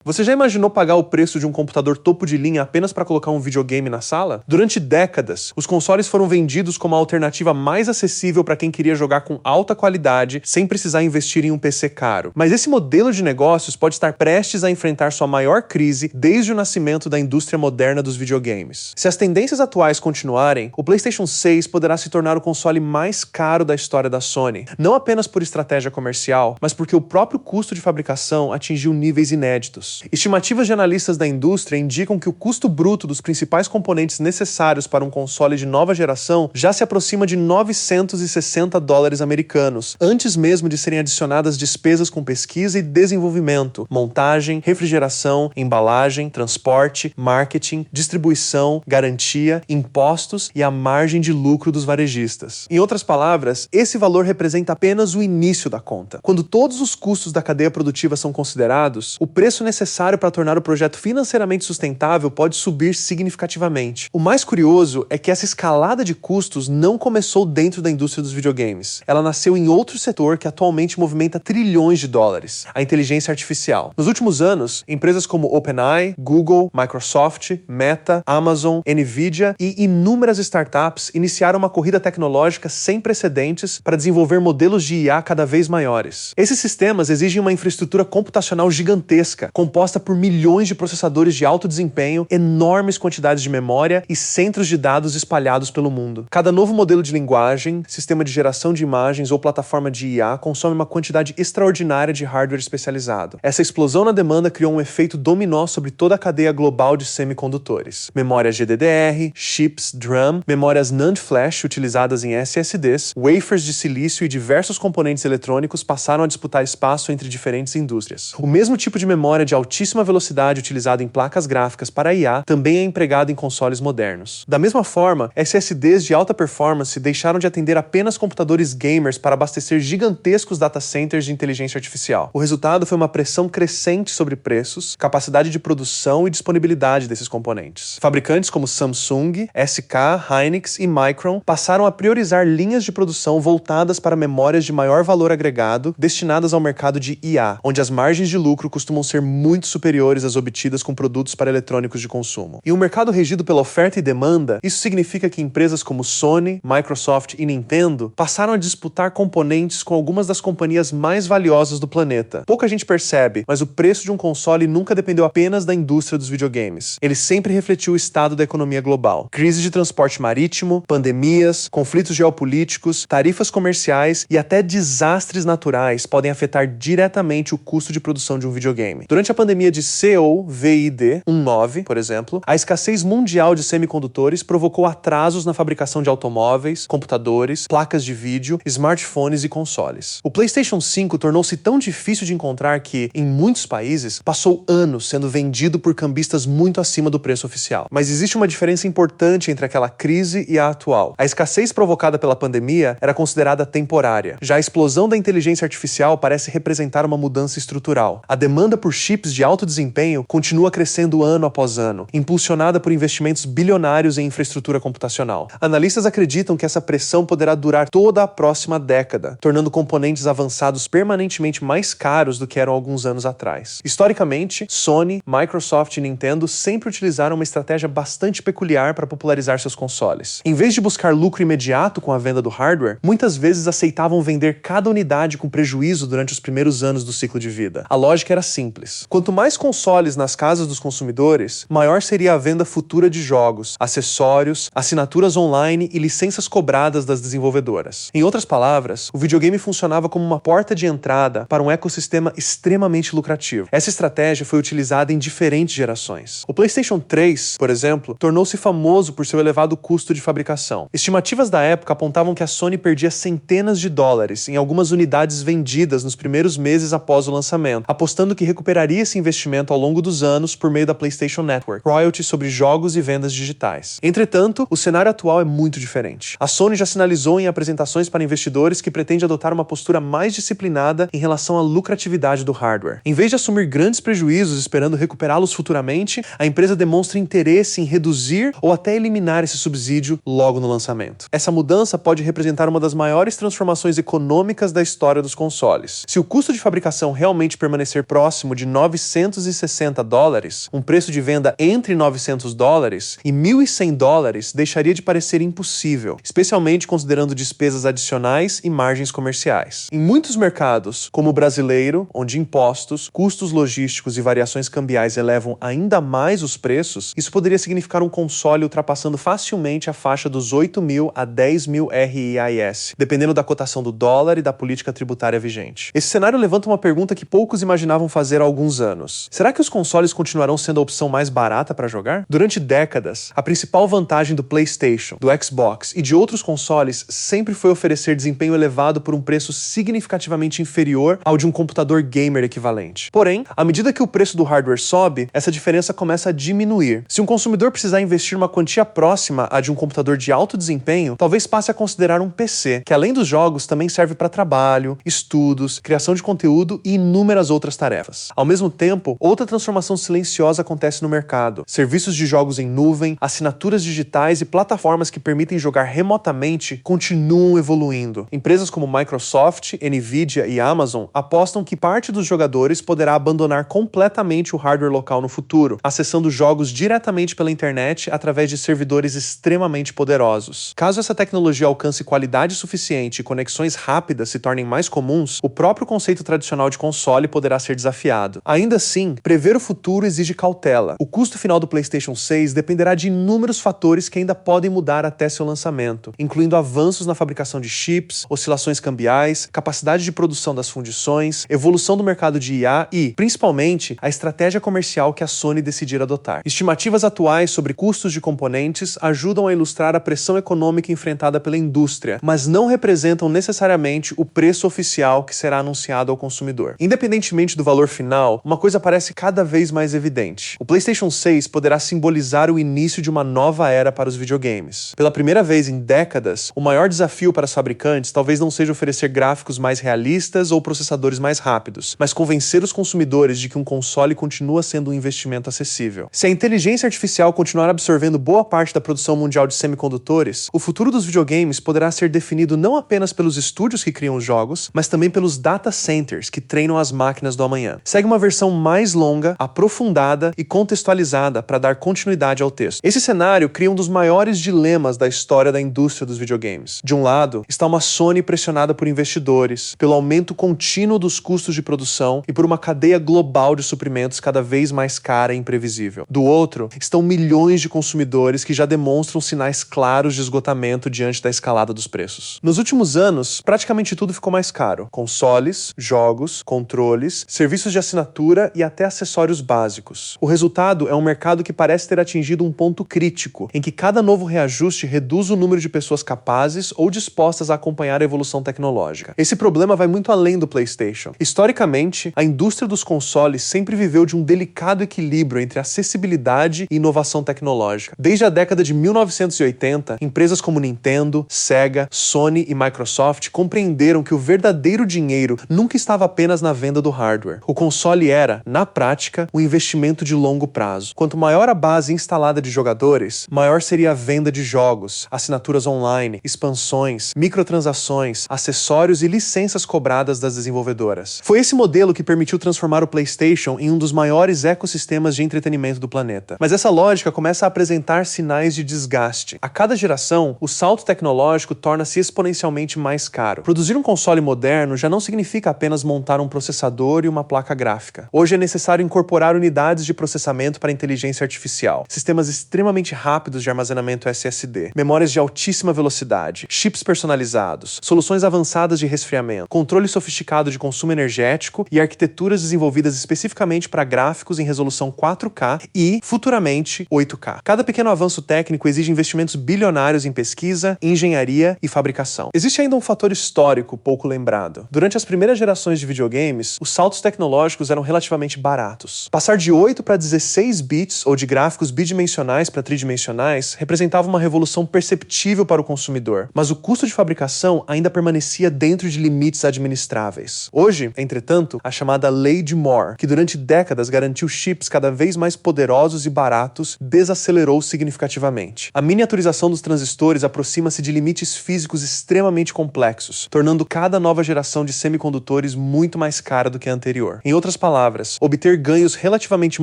Você já imaginou pagar o preço de um computador topo de linha apenas para colocar um videogame na sala? Durante décadas, os consoles foram vendidos como a alternativa mais acessível para quem queria jogar com alta qualidade sem precisar investir em um PC caro. Mas esse modelo de negócios pode estar prestes a enfrentar sua maior crise desde o nascimento da indústria moderna dos videogames. Se as tendências atuais continuarem, o PlayStation 6 poderá se tornar o console mais caro da história da Sony, não apenas por estratégia comercial, mas porque o próprio custo de fabricação atingiu níveis inéditos. Estimativas de analistas da indústria indicam que o custo bruto dos principais componentes necessários para um console de nova geração já se aproxima de $960 americanos, antes mesmo de serem adicionadas despesas com pesquisa e desenvolvimento, montagem, refrigeração, embalagem, transporte, marketing, distribuição, garantia, impostos e a margem de lucro dos varejistas. Em outras palavras, esse valor representa apenas o início da conta. Quando todos os custos da cadeia produtiva são considerados, o preço necessário para tornar o projeto financeiramente sustentável pode subir significativamente. O mais curioso é que essa escalada de custos não começou dentro da indústria dos videogames. Ela nasceu em outro setor que atualmente movimenta trilhões de dólares: a inteligência artificial. Nos últimos anos, empresas como OpenAI, Google, Microsoft, Meta, Amazon, Nvidia e inúmeras startups iniciaram uma corrida tecnológica sem precedentes para desenvolver modelos de IA cada vez maiores. Esses sistemas exigem uma infraestrutura computacional gigantesca, composta por milhões de processadores de alto desempenho, enormes quantidades de memória e centros de dados espalhados pelo mundo. Cada novo modelo de linguagem, sistema de geração de imagens ou plataforma de IA consome uma quantidade extraordinária de hardware especializado. Essa explosão na demanda criou um efeito dominó sobre toda a cadeia global de semicondutores. Memórias GDDR, chips, DRAM, memórias NAND flash utilizadas em SSDs, wafers de silício e diversos componentes eletrônicos passaram a disputar espaço entre diferentes indústrias. O mesmo tipo de memória de altíssima velocidade utilizado em placas gráficas para IA também é empregado em consoles modernos. Da mesma forma, SSDs de alta performance deixaram de atender apenas computadores gamers para abastecer gigantescos data centers de inteligência artificial. O resultado foi uma pressão crescente sobre preços, capacidade de produção e disponibilidade desses componentes. Fabricantes como Samsung, SK, Hynix e Micron passaram a priorizar linhas de produção voltadas para memórias de maior valor agregado destinadas ao mercado de IA, onde as margens de lucro costumam ser muito superiores às obtidas com produtos para eletrônicos de consumo. Em um mercado regido pela oferta e demanda, isso significa que empresas como Sony, Microsoft e Nintendo passaram a disputar componentes com algumas das companhias mais valiosas do planeta. Pouca gente percebe, mas o preço de um console nunca dependeu apenas da indústria dos videogames. Ele sempre refletiu o estado da economia global. Crise de transporte marítimo, pandemias, conflitos geopolíticos, tarifas comerciais e até desastres naturais podem afetar diretamente o custo de produção de um videogame. Durante a pandemia de COVID-19, por exemplo, a escassez mundial de semicondutores provocou atrasos na fabricação de automóveis, computadores, placas de vídeo, smartphones e consoles. O PlayStation 5 tornou-se tão difícil de encontrar que, em muitos países, passou anos sendo vendido por cambistas muito acima do preço oficial. Mas existe uma diferença importante entre aquela crise e a atual. A escassez provocada pela pandemia era considerada temporária. Já a explosão da inteligência artificial parece representar uma mudança estrutural. A demanda por chips de alto desempenho continua crescendo ano após ano, impulsionada por investimentos bilionários em infraestrutura computacional. Analistas acreditam que essa pressão poderá durar toda a próxima década, tornando componentes avançados permanentemente mais caros do que eram alguns anos atrás. Historicamente, Sony, Microsoft e Nintendo sempre utilizaram uma estratégia bastante peculiar para popularizar seus consoles. Em vez de buscar lucro imediato com a venda do hardware, muitas vezes aceitavam vender cada unidade com prejuízo durante os primeiros anos do ciclo de vida. A lógica era simples. Quanto mais consoles nas casas dos consumidores, maior seria a venda futura de jogos, acessórios, assinaturas online e licenças cobradas das desenvolvedoras. Em outras palavras, o videogame funcionava como uma porta de entrada para um ecossistema extremamente lucrativo. Essa estratégia foi utilizada em diferentes gerações. O PlayStation 3, por exemplo, tornou-se famoso por seu elevado custo de fabricação. Estimativas da época apontavam que a Sony perdia centenas de dólares em algumas unidades vendidas nos primeiros meses após o lançamento, apostando que recuperaria esse investimento ao longo dos anos por meio da PlayStation Network, royalties sobre jogos e vendas digitais. Entretanto, o cenário atual é muito diferente. A Sony já sinalizou em apresentações para investidores que pretende adotar uma postura mais disciplinada em relação à lucratividade do hardware. Em vez de assumir grandes prejuízos esperando recuperá-los futuramente, a empresa demonstra interesse em reduzir ou até eliminar esse subsídio logo no lançamento. Essa mudança pode representar uma das maiores transformações econômicas da história dos consoles. Se o custo de fabricação realmente permanecer próximo de $960, um preço de venda entre $900 e $1.100 deixaria de parecer impossível, especialmente considerando despesas adicionais e margens comerciais. Em muitos mercados, como o brasileiro, onde impostos, custos logísticos e variações cambiais elevam ainda mais os preços, isso poderia significar um console ultrapassando facilmente a faixa dos 8.000 a 10.000 RIAS, dependendo da cotação do dólar e da política tributária vigente. Esse cenário levanta uma pergunta que poucos imaginavam fazer há alguns anos. Será que os consoles continuarão sendo a opção mais barata para jogar? Durante décadas, a principal vantagem do PlayStation, do Xbox e de outros consoles sempre foi oferecer desempenho elevado por um preço significativamente inferior ao de um computador gamer equivalente. Porém, à medida que o preço do hardware sobe, essa diferença começa a diminuir. Se um consumidor precisar investir uma quantia próxima à de um computador de alto desempenho, talvez passe a considerar um PC, que além dos jogos também serve para trabalho, estudos, criação de conteúdo e inúmeras outras tarefas. Ao mesmo tempo, outra transformação silenciosa acontece no mercado. Serviços de jogos em nuvem, assinaturas digitais e plataformas que permitem jogar remotamente continuam evoluindo. Empresas como Microsoft, Nvidia e Amazon apostam que parte dos jogadores poderá abandonar completamente o hardware local no futuro, acessando jogos diretamente pela internet através de servidores extremamente poderosos. Caso essa tecnologia alcance qualidade suficiente e conexões rápidas se tornem mais comuns, o próprio conceito tradicional de console poderá ser desafiado. Ainda assim, prever o futuro exige cautela. O custo final do PlayStation 6 dependerá de inúmeros fatores que ainda podem mudar até seu lançamento, incluindo avanços na fabricação de chips, oscilações cambiais, capacidade de produção das fundições, evolução do mercado de IA e, principalmente, a estratégia comercial que a Sony decidir adotar. Estimativas atuais sobre custos de componentes ajudam a ilustrar a pressão econômica enfrentada pela indústria, mas não representam necessariamente o preço oficial que será anunciado ao consumidor. Independentemente do valor final, uma coisa parece cada vez mais evidente. O PlayStation 6 poderá simbolizar o início de uma nova era para os videogames. Pela primeira vez em décadas, o maior desafio para os fabricantes talvez não seja oferecer gráficos mais realistas ou processadores mais rápidos, mas convencer os consumidores de que um console continua sendo um investimento acessível. Se a inteligência artificial continuar absorvendo boa parte da produção mundial de semicondutores, o futuro dos videogames poderá ser definido não apenas pelos estúdios que criam os jogos, mas também pelos data centers que treinam as máquinas do amanhã. Segue uma versão mais longa, aprofundada e contextualizada para dar continuidade ao texto. Esse cenário cria um dos maiores dilemas da história da indústria dos videogames. De um lado, está uma Sony pressionada por investidores, pelo aumento contínuo dos custos de produção e por uma cadeia global de suprimentos cada vez mais cara e imprevisível. Do outro, estão milhões de consumidores que já demonstram sinais claros de esgotamento diante da escalada dos preços. Nos últimos anos, praticamente tudo ficou mais caro. Consoles, jogos, controles, serviços de assinatura e até acessórios básicos. O resultado é um mercado que parece ter atingido um ponto crítico, em que cada novo reajuste reduz o número de pessoas capazes ou dispostas a acompanhar a evolução tecnológica. Esse problema vai muito além do PlayStation. Historicamente, a indústria dos consoles sempre viveu de um delicado equilíbrio entre acessibilidade e inovação tecnológica. Desde a década de 1980, empresas como Nintendo, Sega, Sony e Microsoft compreenderam que o verdadeiro dinheiro nunca estava apenas na venda do hardware. O console era, na prática, um investimento de longo prazo. Quanto maior a base instalada de jogadores, maior seria a venda de jogos, assinaturas online, expansões, microtransações, acessórios e licenças cobradas das desenvolvedoras. Foi esse modelo que permitiu transformar o PlayStation em um dos maiores ecossistemas de entretenimento do planeta. Mas essa lógica começa a apresentar sinais de desgaste. A cada geração, o salto tecnológico torna-se exponencialmente mais caro. Produzir um console moderno já não significa apenas montar um processador e uma placa gráfica. Hoje é necessário incorporar unidades de processamento para inteligência artificial, sistemas extremamente rápidos de armazenamento SSD, memórias de altíssima velocidade, chips personalizados, soluções avançadas de resfriamento, controle sofisticado de consumo energético e arquiteturas desenvolvidas especificamente para gráficos em resolução 4K e, futuramente, 8K. Cada pequeno avanço técnico exige investimentos bilionários em pesquisa, engenharia e fabricação. Existe ainda um fator histórico pouco lembrado. Durante as primeiras gerações de videogames, os saltos tecnológicos eram relativamente baratos. Passar de 8 para 16 bits ou de gráficos bidimensionais para tridimensionais representava uma revolução perceptível para o consumidor, mas o custo de fabricação ainda permanecia dentro de limites administráveis. Hoje, entretanto, a chamada Lei de Moore, que durante décadas garantiu chips cada vez mais poderosos e baratos, desacelerou significativamente. A miniaturização dos transistores aproxima-se de limites físicos extremamente complexos, tornando cada nova geração de semicondutores muito mais cara do que a anterior. Em outras palavras, palavras, obter ganhos relativamente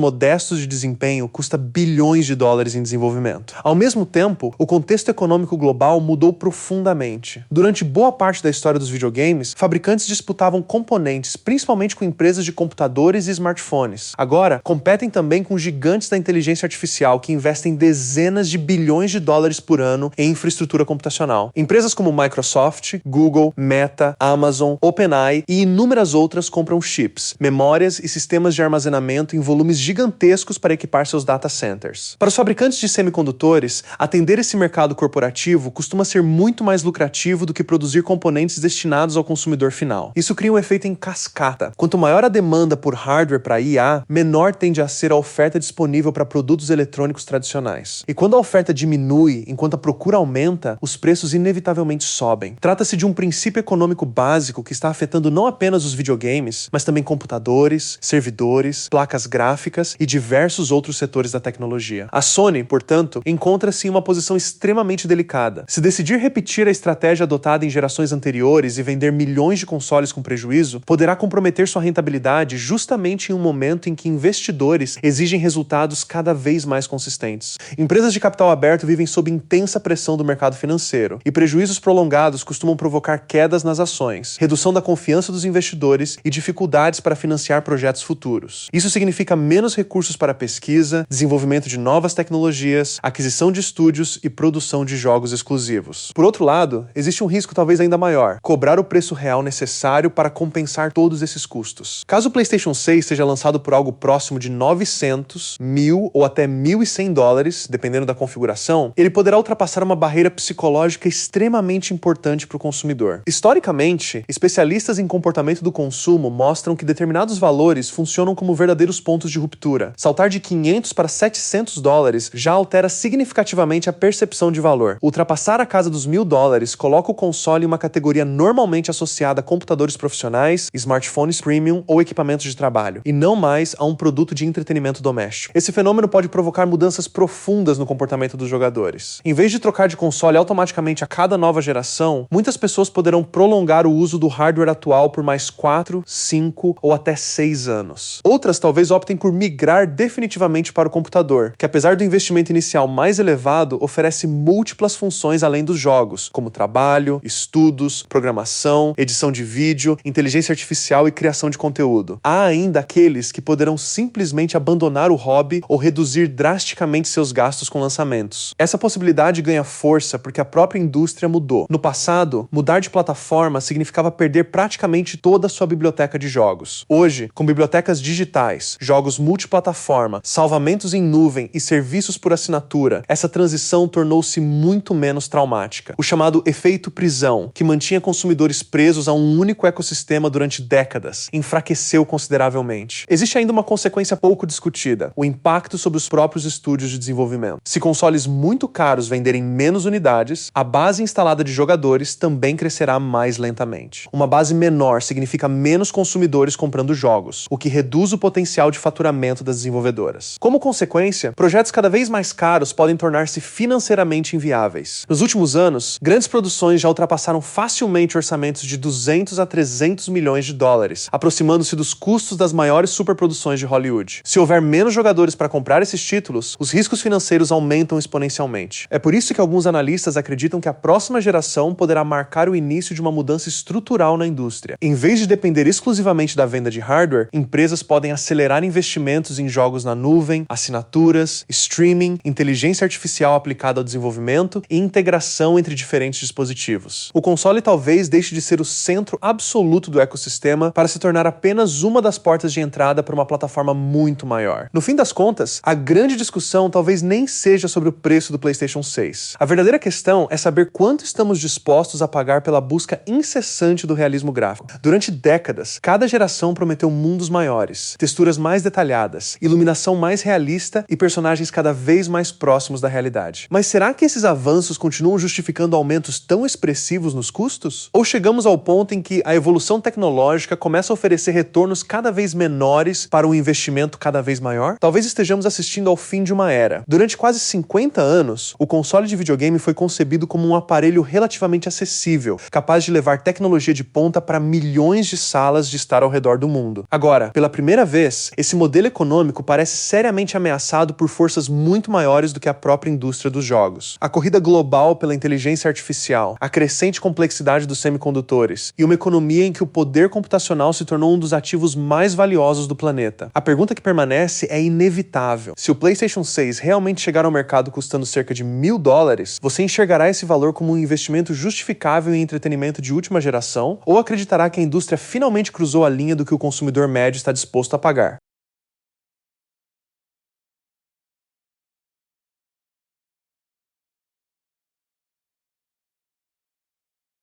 modestos de desempenho custa bilhões de dólares em desenvolvimento. Ao mesmo tempo, o contexto econômico global mudou profundamente. Durante boa parte da história dos videogames, fabricantes disputavam componentes, principalmente com empresas de computadores e smartphones. Agora, competem também com gigantes da inteligência artificial que investem dezenas de bilhões de dólares por ano em infraestrutura computacional. Empresas como Microsoft, Google, Meta, Amazon, OpenAI e inúmeras outras compram chips, memórias e sistemas de armazenamento em volumes gigantescos para equipar seus data centers. Para os fabricantes de semicondutores, atender esse mercado corporativo costuma ser muito mais lucrativo do que produzir componentes destinados ao consumidor final. Isso cria um efeito em cascata. Quanto maior a demanda por hardware para IA, menor tende a ser a oferta disponível para produtos eletrônicos tradicionais. E quando a oferta diminui enquanto a procura aumenta, os preços inevitavelmente sobem. Trata-se de um princípio econômico básico que está afetando não apenas os videogames, mas também computadores, servidores, placas gráficas e diversos outros setores da tecnologia. A Sony, portanto, encontra-se em uma posição extremamente delicada. Se decidir repetir a estratégia adotada em gerações anteriores e vender milhões de consoles com prejuízo, poderá comprometer sua rentabilidade justamente em um momento em que investidores exigem resultados cada vez mais consistentes. Empresas de capital aberto vivem sob intensa pressão do mercado financeiro, e prejuízos prolongados costumam provocar quedas nas ações, redução da confiança dos investidores e dificuldades para financiar projetos futuros. Isso significa menos recursos para pesquisa, desenvolvimento de novas tecnologias, aquisição de estúdios e produção de jogos exclusivos. Por outro lado, existe um risco talvez ainda maior: cobrar o preço real necessário para compensar todos esses custos. Caso o PlayStation 6 seja lançado por algo próximo de 900, 1.000 ou até 1.100 dólares, dependendo da configuração, ele poderá ultrapassar uma barreira psicológica extremamente importante para o consumidor. Historicamente, especialistas em comportamento do consumo mostram que determinados valores funcionam como verdadeiros pontos de ruptura. Saltar de 500 para 700 dólares já altera significativamente a percepção de valor. Ultrapassar a casa dos 1.000 dólares coloca o console em uma categoria normalmente associada a computadores profissionais, smartphones premium ou equipamentos de trabalho, e não mais a um produto de entretenimento doméstico. Esse fenômeno pode provocar mudanças profundas no comportamento dos jogadores. Em vez de trocar de console automaticamente a cada nova geração, muitas pessoas poderão prolongar o uso do hardware atual por mais 4, 5 ou até 6 anos. Outras talvez optem por migrar definitivamente para o computador, que apesar do investimento inicial mais elevado, oferece múltiplas funções além dos jogos, como trabalho, estudos, programação, edição de vídeo, inteligência artificial e criação de conteúdo. Há ainda aqueles que poderão simplesmente abandonar o hobby ou reduzir drasticamente seus gastos com lançamentos. Essa possibilidade ganha força porque a própria indústria mudou. No passado, mudar de plataforma significava perder praticamente toda a sua biblioteca de jogos. Hoje, com bibliotecas digitais, jogos multiplataforma, salvamentos em nuvem e serviços por assinatura, essa transição tornou-se muito menos traumática. O chamado efeito prisão, que mantinha consumidores presos a um único ecossistema durante décadas, enfraqueceu consideravelmente. Existe ainda uma consequência pouco discutida: o impacto sobre os próprios estúdios de desenvolvimento. Se consoles muito caros venderem menos unidades, a base instalada de jogadores também crescerá mais lentamente. Uma base menor significa menos consumidores comprando jogos, o que reduz o potencial de faturamento das desenvolvedoras. Como consequência, projetos cada vez mais caros podem tornar-se financeiramente inviáveis. Nos últimos anos, grandes produções já ultrapassaram facilmente orçamentos de 200 a 300 milhões de dólares, aproximando-se dos custos das maiores superproduções de Hollywood. Se houver menos jogadores para comprar esses títulos, os riscos financeiros aumentam exponencialmente. É por isso que alguns analistas acreditam que a próxima geração poderá marcar o início de uma mudança estrutural na indústria. Em vez de depender exclusivamente da venda de hardware, empresas podem acelerar investimentos em jogos na nuvem, assinaturas, streaming, inteligência artificial aplicada ao desenvolvimento e integração entre diferentes dispositivos. O console talvez deixe de ser o centro absoluto do ecossistema para se tornar apenas uma das portas de entrada para uma plataforma muito maior. No fim das contas, a grande discussão talvez nem seja sobre o preço do PlayStation 6. A verdadeira questão é saber quanto estamos dispostos a pagar pela busca incessante do realismo gráfico. Durante décadas, cada geração prometeu mundos maiores, texturas mais detalhadas, iluminação mais realista e personagens cada vez mais próximos da realidade. Mas será que esses avanços continuam justificando aumentos tão expressivos nos custos? Ou chegamos ao ponto em que a evolução tecnológica começa a oferecer retornos cada vez menores para um investimento cada vez maior? Talvez estejamos assistindo ao fim de uma era. Durante quase 50 anos, o console de videogame foi concebido como um aparelho relativamente acessível, capaz de levar tecnologia de ponta para milhões de salas de estar ao redor do mundo. Agora, Agora, pela primeira vez, esse modelo econômico parece seriamente ameaçado por forças muito maiores do que a própria indústria dos jogos. A corrida global pela inteligência artificial, a crescente complexidade dos semicondutores e uma economia em que o poder computacional se tornou um dos ativos mais valiosos do planeta. A pergunta que permanece é inevitável. Se o PlayStation 6 realmente chegar ao mercado custando cerca de $1.000, você enxergará esse valor como um investimento justificável em entretenimento de última geração ou acreditará que a indústria finalmente cruzou a linha do que o consumidor médio está disposto a pagar?